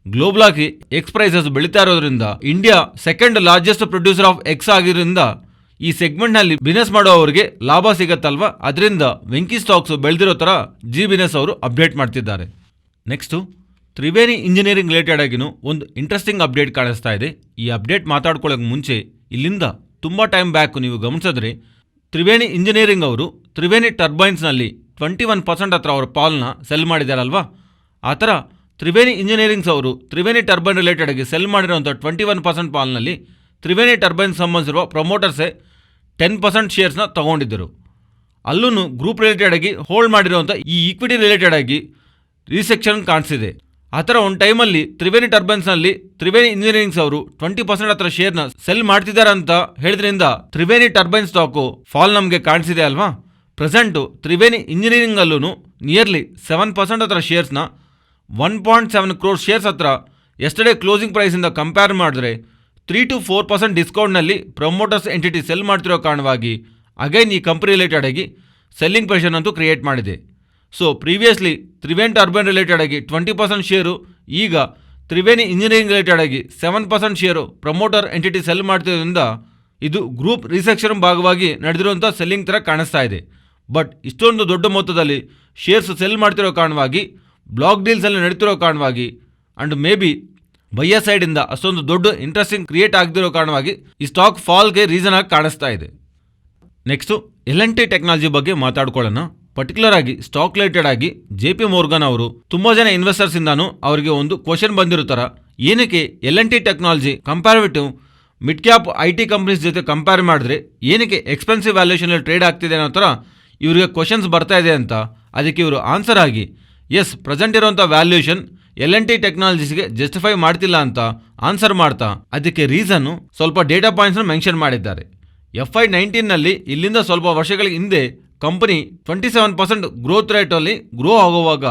ಗ್ಲೋಬಲ್ ಆಗಿ ಎಕ್ಸ್ ಪ್ರೈಸಸ್ ಬೆಳೀತಾ ಇರೋದ್ರಿಂದ India second largest producer of eggs ಆಗಿರೋದ್ರಿಂದ ಈ ಸೆಗ್ಮೆಂಟ್ನಲ್ಲಿ ಬಿಸ್ನೆಸ್ ಮಾಡೋವರಿಗೆ ಲಾಭ ಸಿಗತ್ತಲ್ವಾ, ಅದರಿಂದ ವೆಂಕಿ ಸ್ಟಾಕ್ಸ್ ಬೆಳೆದಿರೋ ಥರ ಬಿಸ್ನೆಸ್ ಅವರು ಅಪ್ಡೇಟ್ ಮಾಡ್ತಿದ್ದಾರೆ. ನೆಕ್ಸ್ಟು ತ್ರಿವೇಣಿ ಇಂಜಿನಿಯರಿಂಗ್ ರಿಲೇಟೆಡ್ ಆಗಿನೂ ಒಂದು ಇಂಟ್ರೆಸ್ಟಿಂಗ್ ಅಪ್ಡೇಟ್ ಕಾಣಿಸ್ತಾ ಇದೆ. ಈ ಅಪ್ಡೇಟ್ ಮಾತಾಡ್ಕೊಳ್ಳೋಕೆ ಮುಂಚೆ ಇಲ್ಲಿಂದ ತುಂಬ ಟೈಮ್ ಬ್ಯಾಕ್ ನೀವು ಗಮನಿಸಿದ್ರೆ ತ್ರಿವೇಣಿ ಇಂಜಿನಿಯರಿಂಗ್ ಅವರು ತ್ರಿವೇಣಿ ಟರ್ಬೈನ್ಸ್ನಲ್ಲಿ 21% ಹತ್ರ ಅವರ ಪಾಲ್ನ ಸೆಲ್ ಮಾಡಿದಾರಲ್ವಾ. ಆ ಥರ ತ್ರಿವೇಣಿ ಇಂಜಿನಿಯರಿಂಗ್ಸ್ ಅವರು ತ್ರಿವೇಣಿ ಟರ್ಬೈನ್ ರಿಲೇಟೆಡ್ ಆಗಿ ಸೆಲ್ ಮಾಡಿರೋಂಥ 21% ಪಾಲ್ನಲ್ಲಿ ತ್ರಿವೇಣಿ ಟರ್ಬೈನ್ ಸಂಬಂಧಿಸಿರುವ ಪ್ರಮೋಟರ್ಸೇ 10% ಶೇರ್ಸ್ನ ತಗೊಂಡಿದ್ದರು. ಅಲ್ಲೂ ಗ್ರೂಪ್ ರಿಲೇಟೆಡ್ ಆಗಿ ಹೋಲ್ಡ್ ಮಾಡಿರುವಂಥ ಈ ಈಕ್ವಿಟಿ ರಿಲೇಟೆಡ್ ಆಗಿ ರೀಸೆಕ್ಷನ್ ಕಾಣಿಸಿದೆ. ಆ ಥರ ಒಂದು ಟೈಮಲ್ಲಿ ತ್ರಿವೇಣಿ ಟರ್ಬೈನ್ಸ್ನಲ್ಲಿ ತ್ರಿವೇಣಿ ಇಂಜಿನಿಯರಿಂಗ್ಸ್ ಅವರು 20% ಹತ್ರ ಶೇರ್ನ ಸೆಲ್ ಮಾಡ್ತಿದ್ದಾರೆ ಅಂತ ಹೇಳಿದ್ರಿಂದ ತ್ರಿವೇಣಿ ಟರ್ಬೈನ್ ಸ್ಟಾಕು ಫಾಲ್ ನಮಗೆ ಕಾಣಿಸಿದೆ ಅಲ್ವಾ. ಪ್ರೆಸೆಂಟು ತ್ರಿವೇಣಿ ಇಂಜಿನಿಯರಿಂಗಲ್ಲೂ ನಿಯರ್ಲಿ 7% ಹತ್ರ ಶೇರ್ಸ್ನ 1.7 crore ಶೇರ್ಸ್ ಹತ್ರ ಎಸ್ಟರ್ಡೇ ಕ್ಲೋಸಿಂಗ್ ಪ್ರೈಸಿಂದ ಕಂಪೇರ್ ಮಾಡಿದ್ರೆ 3 to 4% ಡಿಸ್ಕೌಂಟ್ನಲ್ಲಿ ಪ್ರಮೋಟರ್ಸ್ ಎಂಟಿಟಿ ಸೆಲ್ ಮಾಡ್ತಿರೋ ಕಾರಣವಾಗಿ ಅಗೈನ್ ಈ ಕಂಪನಿ ರಿಲೇಟೆಡ್ ಆಗಿ ಸೆಲ್ಲಿಂಗ್ ಪ್ರೆಷರ್ ಅಂತೂ ಕ್ರಿಯೇಟ್ ಮಾಡಿದೆ. So previously Triveni turbine related ಆಗಿ 20% ಶೇರು, ಈಗ ತ್ರಿವೇಣಿ ಇಂಜಿನಿಯರಿಂಗ್ ರಿಲೇಟೆಡ್ ಆಗಿ 7% ಶೇರು ಪ್ರಮೋಟರ್ ಎಂಟಿಟಿ ಸೆಲ್ ಮಾಡ್ತಿರೋದ್ರಿಂದ ಇದು ಗ್ರೂಪ್ ರಿಸೆಕ್ಷನ್ ಭಾಗವಾಗಿ ನಡೆದಿರುವಂಥ ಸೆಲ್ಲಿಂಗ್ ಥರ ಕಾಣಿಸ್ತಾ ಇದೆ. ಬಟ್ ಇಷ್ಟೊಂದು ದೊಡ್ಡ ಮೊತ್ತದಲ್ಲಿ ಶೇರ್ಸ್ ಸೆಲ್ ಮಾಡ್ತಿರೋ ಕಾರಣವಾಗಿ ಬ್ಲಾಕ್ ಡೀಲ್ಸಲ್ಲಿ ನಡೀತಿರೋ ಕಾರಣವಾಗಿ ಆ್ಯಂಡ್ ಮೇ ಬಿ ಬಯ್ಯ ಸೈಡಿಂದ ಅಷ್ಟೊಂದು ದೊಡ್ಡ ಇಂಟ್ರೆಸ್ಟಿಂಗ್ ಕ್ರಿಯೇಟ್ ಆಗದಿರೋ ಕಾರಣವಾಗಿ ಈ ಸ್ಟಾಕ್ ಫಾಲ್ಗೆ ರೀಸನ್ ಆಗಿ ಕಾಣಿಸ್ತಾ ಇದೆ. ನೆಕ್ಸ್ಟು L&T ಟೆಕ್ನಾಲಜಿ ಬಗ್ಗೆ ಮಾತಾಡ್ಕೊಳ್ಳೋಣ. ಪರ್ಟಿಕ್ಯುಲರ್ ಆಗಿ ಸ್ಟಾಕ್ ರಿಲೇಟೆಡ್ ಆಗಿ JP Morgan ಅವರು ತುಂಬ ಜನ ಇನ್ವೆಸ್ಟರ್ಸ್ ಇಂದಾನು ಅವರಿಗೆ ಒಂದು ಕ್ವಶನ್ ಬಂದಿರುತ್ತಾರ, ಏನಕ್ಕೆ L&T technology comparative mid cap IT companies ಜೊತೆ ಕಂಪೇರ್ ಮಾಡಿದ್ರೆ ಏನಕ್ಕೆ ಎಕ್ಸ್ಪೆನ್ಸಿವ್ ವ್ಯಾಲ್ಯೂಷನಲ್ಲಿ ಟ್ರೇಡ್ ಆಗ್ತಿದೆ ಅನ್ನೋ ಥರ ಇವರಿಗೆ ಕ್ವಶನ್ಸ್ ಬರ್ತಾ ಇದೆ ಅಂತ. ಅದಕ್ಕೆ ಇವರು ಆನ್ಸರ್ ಆಗಿ ಎಸ್, ಪ್ರೆಸೆಂಟ್ ಇರೋಂಥ ವ್ಯಾಲ್ಯೂಷನ್ L&T ಟೆಕ್ನಾಲಜೀಸ್ಗೆ ಜಸ್ಟಿಫೈ ಮಾಡ್ತಿಲ್ಲ ಅಂತ ಆನ್ಸರ್ ಮಾಡ್ತಾ ಅದಕ್ಕೆ ರೀಸನ್ನು ಸ್ವಲ್ಪ ಡೇಟಾ ಪಾಯಿಂಟ್ಸ್ನ ಮೆನ್ಷನ್ ಮಾಡಿದ್ದಾರೆ. FY19ನಲ್ಲಿ ಇಲ್ಲಿಂದ ಸ್ವಲ್ಪ ವರ್ಷಗಳ ಹಿಂದೆ ಕಂಪನಿ 27% ಗ್ರೋತ್ ರೇಟಲ್ಲಿ ಗ್ರೋ ಆಗುವಾಗ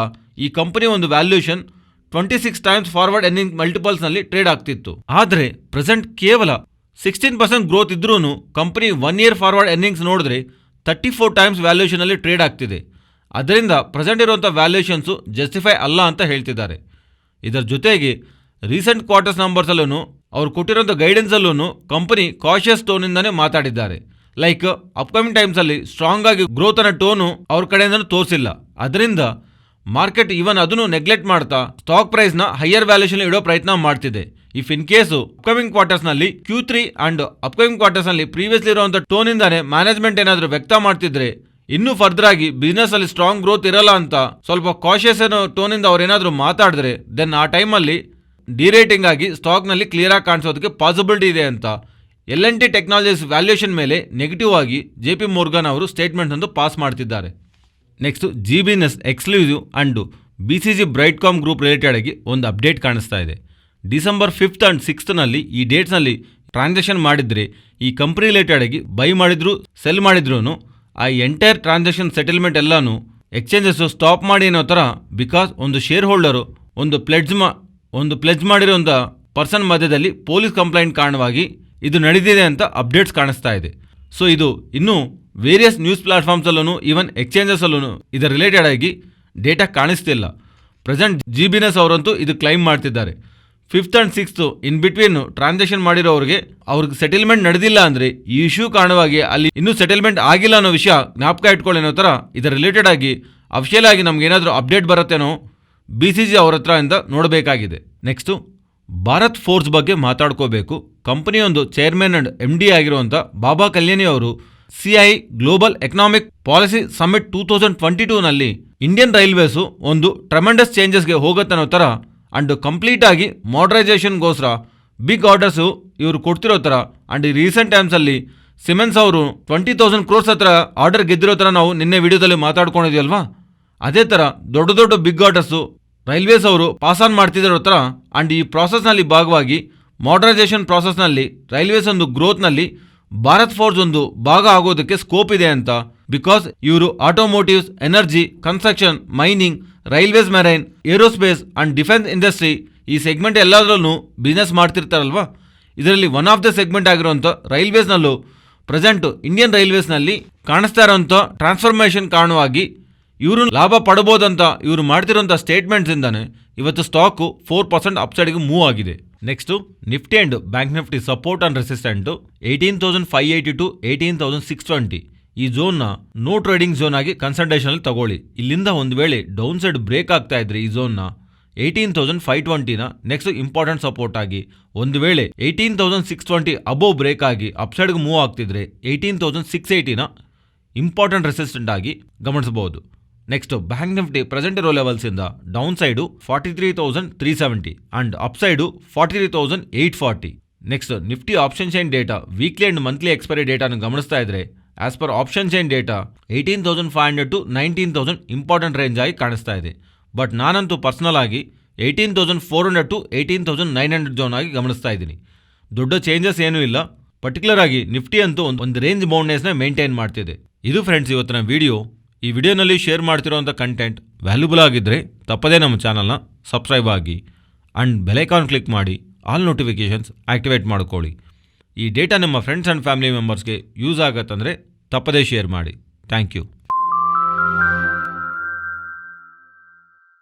ಈ ಕಂಪನಿ ಒಂದು valuation 26 times forward earning ಮಲ್ಟಿಪಲ್ಸ್ನಲ್ಲಿ trade ಆಗ್ತಿತ್ತು. ಆದರೆ ಪ್ರೆಸೆಂಟ್ ಕೇವಲ 16% ಗ್ರೋತ್ ಇದ್ರೂ ಕಂಪನಿ 1 year ಫಾರ್ವರ್ಡ್ ಎರ್ನಿಂಗ್ಸ್ ನೋಡಿದ್ರೆ 34 times ವ್ಯಾಲ್ಯೂಷನಲ್ಲಿ ಟ್ರೇಡ್ ಆಗ್ತಿದೆ. ಅದರಿಂದ ಪ್ರೆಸೆಂಟ್ ಇರುವಂಥ ವ್ಯಾಲ್ಯೂಷನ್ಸು ಜಸ್ಟಿಫೈ ಅಲ್ಲ ಅಂತ ಹೇಳ್ತಿದ್ದಾರೆ. ಇದರ ಜೊತೆಗೆ ರೀಸೆಂಟ್ ಕ್ವಾರ್ಟರ್ಸ್ ನಂಬರ್ಸಲ್ಲೂ ಅವ್ರು ಕೊಟ್ಟಿರೋಂಥ ಗೈಡೆನ್ಸಲ್ಲೂ ಕಂಪನಿ ಕಾಷಿಯಸ್ ಟೋನಿಂದನೇ ಮಾತಾಡಿದ್ದಾರೆ. ಲೈಕ್ ಅಪ್ಕಮಿಂಗ್ ಟೈಮ್ಸಲ್ಲಿ ಸ್ಟ್ರಾಂಗ್ ಆಗಿ ಗ್ರೋತ್ ಅನ್ನೋ ಟೋನು ಅವ್ರ ಕಡೆಯಿಂದ ತೋರಿಸಿಲ್ಲ. ಅದರಿಂದ ಮಾರ್ಕೆಟ್ ಇವನ್ ಅದನ್ನು ನೆಗ್ಲೆಕ್ಟ್ ಮಾಡ್ತಾ ಸ್ಟಾಕ್ ಪ್ರೈಸ್ನ ಹೈಯರ್ ವ್ಯಾಲ್ಯೂಷನ್ ಇಡೋ ಪ್ರಯತ್ನ ಮಾಡ್ತಿದೆ. ಇಫ್ ಇನ್ ಕೇಸು ಅಪ್ಕಮಿಂಗ್ ಕ್ವಾರ್ಟರ್ಸ್ನಲ್ಲಿ Q3 ಆ್ಯಂಡ್ ಅಪ್ಕಮಿಂಗ್ ಕ್ವಾರ್ಟರ್ಸ್ನಲ್ಲಿ ಪ್ರೀವಿಯಸ್ಲಿ ಇರುವಂಥ ಟೋನಿಂದಾನೇ ಮ್ಯಾನೇಜ್ಮೆಂಟ್ ಏನಾದರೂ ವ್ಯಕ್ತ ಮಾಡ್ತಿದ್ರೆ ಇನ್ನೂ ಫರ್ದರ್ ಆಗಿ ಬಿಸ್ನೆಸ್ ಅಲ್ಲಿ ಸ್ಟ್ರಾಂಗ್ ಗ್ರೋತ್ ಇರಲ್ಲ ಅಂತ ಸ್ವಲ್ಪ ಕಾಷಿಯಸ್ ಟೋನಿಂದ ಅವ್ರು ಏನಾದರೂ ಮಾತಾಡಿದ್ರೆ ದೆನ್ ಆ ಟೈಮಲ್ಲಿ ಡಿರೇಟಿಂಗ್ ಆಗಿ ಸ್ಟಾಕ್ನಲ್ಲಿ ಕ್ಲಿಯರ್ ಆಗಿ ಕಾಣಿಸೋದಕ್ಕೆ ಪಾಸಿಬಿಲಿಟಿ ಇದೆ ಅಂತ L&T ಟೆಕ್ನಾಲಜೀಸ್ ವ್ಯಾಲ್ಯೂಯೇಷನ್ ಮೇಲೆ ನೆಗೆಟಿವ್ ಆಗಿ JP Morgan ಅವರು ಸ್ಟೇಟ್ಮೆಂಟ್ ಒಂದು ಪಾಸ್ ಮಾಡ್ತಿದ್ದಾರೆ. Next GBS exclusive and BCG Brightcom group related ಆಗಿ ಒಂದು ಅಪ್ಡೇಟ್ ಕಾಣಿಸ್ತಾ ಇದೆ. December 5th and 6th ಈ ಡೇಟ್ಸ್ನಲ್ಲಿ ಟ್ರಾನ್ಸಾಕ್ಷನ್ ಮಾಡಿದರೆ ಈ ಕಂಪ್ನಿ ರಿಲೇಟೆಡ್ ಆಗಿ ಬೈ ಮಾಡಿದ್ರು ಸೆಲ್ ಮಾಡಿದ್ರು ಆ ಎಂಟೈರ್ ಟ್ರಾನ್ಸಾಕ್ಷನ್ ಸೆಟಲ್ಮೆಂಟ್ ಎಲ್ಲಾನು ಎಕ್ಸ್ಚೇಂಜಸ್ ಸ್ಟಾಪ್ ಮಾಡಿ ಅನ್ನೋ ಥರ, ಬಿಕಾಸ್ ಒಂದು ಶೇರ್ ಹೋಲ್ಡರು ಒಂದು ಪ್ಲೆಡ್ಜ್ ಮಾಡಿರೋಂಥ ಪರ್ಸನ್ ಮಧ್ಯದಲ್ಲಿ ಪೊಲೀಸ್ ಕಂಪ್ಲೇಂಟ್ ಕಾರಣವಾಗಿ ಇದು ನಡೆದಿದೆ ಅಂತ ಅಪ್ಡೇಟ್ಸ್ ಕಾಣಿಸ್ತಾ ಇದೆ. ಸೊ ಇದು ಇನ್ನೂ ವೇರಿಯಸ್ ನ್ಯೂಸ್ ಪ್ಲಾಟ್ಫಾರ್ಮ್ಸಲ್ಲೂ ಈವನ್ ಎಕ್ಸ್ಚೇಂಜಸಲ್ಲೂ ಇದರ ರಿಲೇಟೆಡ್ ಆಗಿ ಡೇಟಾ ಕಾಣಿಸ್ತಿಲ್ಲ. ಪ್ರೆಸೆಂಟ್ ಜಿಬಿಎಸ್ ಅವರಂತೂ ಇದು ಕ್ಲೈಮ್ ಮಾಡ್ತಿದ್ದಾರೆ. 5th and 6th in between transaction ಮಾಡಿರೋರಿಗೆ ಅವ್ರಿಗೆ ಸೆಟಲ್ಮೆಂಟ್ ನಡೆದಿಲ್ಲ ಅಂದರೆ ಈ ಇಶ್ಯೂ ಕಾರಣವಾಗಿ ಅಲ್ಲಿ ಇನ್ನೂ ಸೆಟಲ್ಮೆಂಟ್ ಆಗಿಲ್ಲ ಅನ್ನೋ ವಿಷಯ ಜ್ಞಾಪಕ ಇಟ್ಕೊಳ್ಳಿ ಅನ್ನೋ ಥರ ಇದರ ರಿಲೇಟೆಡ್ ಆಗಿ ಅಫಿಷಿಯಲ್ ಆಗಿ ನಮ್ಗೆ ಏನಾದರೂ ಅಪ್ಡೇಟ್ ಬರುತ್ತೇನೋ BCG ಅವ್ರ ಹತ್ರ ಇಂದ ನೋಡಬೇಕಾಗಿದೆ. ನೆಕ್ಸ್ಟು ಭಾರತ್ ಫೋರ್ಸ್ ಬಗ್ಗೆ ಮಾತಾಡ್ಕೋಬೇಕು. ಕಂಪನಿಯೊಂದು ಚೇರ್ಮನ್ ಅಂಡ್ MD ಆಗಿರುವಂಥ ಬಾಬಾ ಕಲ್ಯಾಣಿ ಅವರು CI global economic policy summit 2022 Indian railways ಒಂದು ಟ್ರಮೆಂಡಸ್ ಚೇಂಜಸ್ಗೆ ಹೋಗುತ್ತನ್ನೋ ಥರ ಅಂಡ್ ಕಂಪ್ಲೀಟ್ ಆಗಿ ಮಾಡರ್ನೈಸೇಷನ್ಗೋಸ್ಕರ ಬಿಗ್ ಆರ್ಡರ್ಸು ಇವರು ಕೊಡ್ತಿರೋ ಥರ ಅಂಡ್ ರೀಸೆಂಟ್ ಟೈಮ್ಸಲ್ಲಿ ಸಿಮೆನ್ಸ್ ಅವರು 20,000 crores ಹತ್ರ ಆರ್ಡರ್ ಗೆದ್ದಿರೋ ಥರ ನಾವು ನಿನ್ನೆ ವಿಡಿಯೋದಲ್ಲಿ ಮಾತಾಡ್ಕೊಂಡಿದ್ವಲ್ವಾ, ಅದೇ ಥರ ದೊಡ್ಡ ದೊಡ್ಡ ಬಿಗ್ ಆರ್ಡರ್ಸು ರೈಲ್ವೇಸ್ ಅವರು ಪಾಸ್ ಆನ್ ಮಾಡ್ತಿರೋ ಥರ ಅಂಡ್ ಈ ಪ್ರಾಸೆಸ್ನಲ್ಲಿ ಭಾಗವಾಗಿ ಮಾಡರ್ನೈಸೇಷನ್ ಪ್ರಾಸೆಸ್ನಲ್ಲಿ ರೈಲ್ವೇಸ್ ಒಂದು ಗ್ರೋತ್ನಲ್ಲಿ ಭಾರತ್ ಫೋರ್ಸ್ ಒಂದು ಭಾಗ ಆಗೋದಕ್ಕೆ ಸ್ಕೋಪ್ ಇದೆ ಅಂತ. ಬಿಕಾಸ್ ಇವರು automotives, energy, construction, mining, railways, marine, aerospace and defence industry ಈ ಸೆಗ್ಮೆಂಟ್ ಎಲ್ಲದರಲ್ಲೂ ಬಿಸ್ನೆಸ್ ಮಾಡ್ತಿರ್ತಾರಲ್ವ. ಇದರಲ್ಲಿ ಒನ್ ಆಫ್ ದ ಸೆಗ್ಮೆಂಟ್ ಆಗಿರುವಂಥ ರೈಲ್ವೇಸ್ನಲ್ಲೂ ಪ್ರೆಸೆಂಟು ಇಂಡಿಯನ್ ರೈಲ್ವೇಸ್ನಲ್ಲಿ ಕಾಣಿಸ್ತಾ ಇರೋಂಥ ಟ್ರಾನ್ಸ್ಫಾರ್ಮೇಷನ್ ಕಾರಣವಾಗಿ ಇವರು ಲಾಭ ಪಡ್ಬೋದಂತ ಇವರು ಮಾಡ್ತಿರೋಂಥ ಸ್ಟೇಟ್ಮೆಂಟ್ಸಿಂದಾನೆ ಇವತ್ತು ಸ್ಟಾಕು 4% ಅಪ್ಸೈಡ್ಗೆ ಮೂವ್ ಆಗಿದೆ. Next Nifty and bank Nifty support and resistant 18,580 to 18,620 ಈ ಝೋನ್ನ ನೋ ಟ್ರೇಡಿಂಗ್ ಝೋನ್ ಆಗಿ ಕನ್ಸಲ್ಟೇಷನಲ್ಲಿ ತಗೊಳ್ಳಿ. ಇಲ್ಲಿಂದ ಒಂದು ವೇಳೆ ಡೌನ್ ಸೈಡ್ ಬ್ರೇಕ್ ಆಗ್ತಾ ಇದ್ರೆ ಈ ಝೋನ್ನ 18,520ನ ನೆಕ್ಸ್ಟ್ ಇಂಪಾರ್ಟೆಂಟ್ ಸಪೋರ್ಟ್ ಆಗಿ, ಒಂದು ವೇಳೆ 18,620 ಅಬೋವ್ ಬ್ರೇಕ್ ಆಗಿ ಅಪ್ಸೈಡ್ಗೆ ಮೂವ್ ಆಗ್ತಿದ್ರೆ 18,680ನ ಇಂಪಾರ್ಟೆಂಟ್ ರೆಸಿಸ್ಟೆಂಟ್ ಆಗಿ ಗಮನಿಸಬಹುದು. ನೆಕ್ಸ್ಟ್ ಬ್ಯಾಂಕ್ ನಿಫ್ಟಿ ಪ್ರೆಸೆಂಟ್ ಇರೋ ಲೆವೆಲ್ಸಿಂದ down side 43,370 and up side 43,840. Next Nifty option chain data weekly and monthly expiry ಡೇಟಾನ ಗಮನಿಸ್ತಾ ಇದ್ರೆ as per option chain data 18,500 to 19,000 important range ಆಗಿ ಕಾಣಿಸ್ತಾ ಇದೆ. ಬಟ್ ನಾನಂತೂ ಪರ್ಸನಲ್ ಆಗಿ 18,400 to 18,900 ಝೋನ್ ಆಗಿ ಗಮನಿಸ್ತಾ ಇದ್ದೀನಿ. ದೊಡ್ಡ ಚೇಂಜಸ್ ಏನೂ ಇಲ್ಲ. ಪರ್ಟಿಕ್ಯುಲರ್ ಆಗಿ ನಿಫ್ಟಿ ಅಂತೂ ಒಂದು ರೇಂಜ್ ಬೌಂಡ್ನೆಸ್ನ ಮೇಂಟೈನ್ ಮಾಡ್ತಿದೆ. ಇದು ಫ್ರೆಂಡ್ಸ್ ಇವತ್ತಿನ ವಿಡಿಯೋ. ಈ ವಿಡಿಯೋನಲ್ಲಿ ಶೇರ್ ಮಾಡ್ತಿರೋಂಥ ಕಂಟೆಂಟ್ ವ್ಯಾಲ್ಯೂಬಲ್ ಆಗಿದ್ದರೆ ತಪ್ಪದೇ ನಮ್ಮ ಚಾನಲ್ನ ಸಬ್ಸ್ಕ್ರೈಬ್ ಆಗಿ ಆ್ಯಂಡ್ ಬೆಲೈಕಾನ್ ಕ್ಲಿಕ್ ಮಾಡಿ ಆಲ್ ನೋಟಿಫಿಕೇಷನ್ಸ್ ಆ್ಯಕ್ಟಿವೇಟ್ ಮಾಡ್ಕೊಳ್ಳಿ. ಈ ಡೇಟಾ ನಿಮ್ಮ ಫ್ರೆಂಡ್ಸ್ ಆ್ಯಂಡ್ ಫ್ಯಾಮಿಲಿ ಮೆಂಬರ್ಸ್ಗೆ ಯೂಸ್ ಆಗತ್ತಂದರೆ ತಪ್ಪದೇ ಶೇರ್ ಮಾಡಿ. Thank you.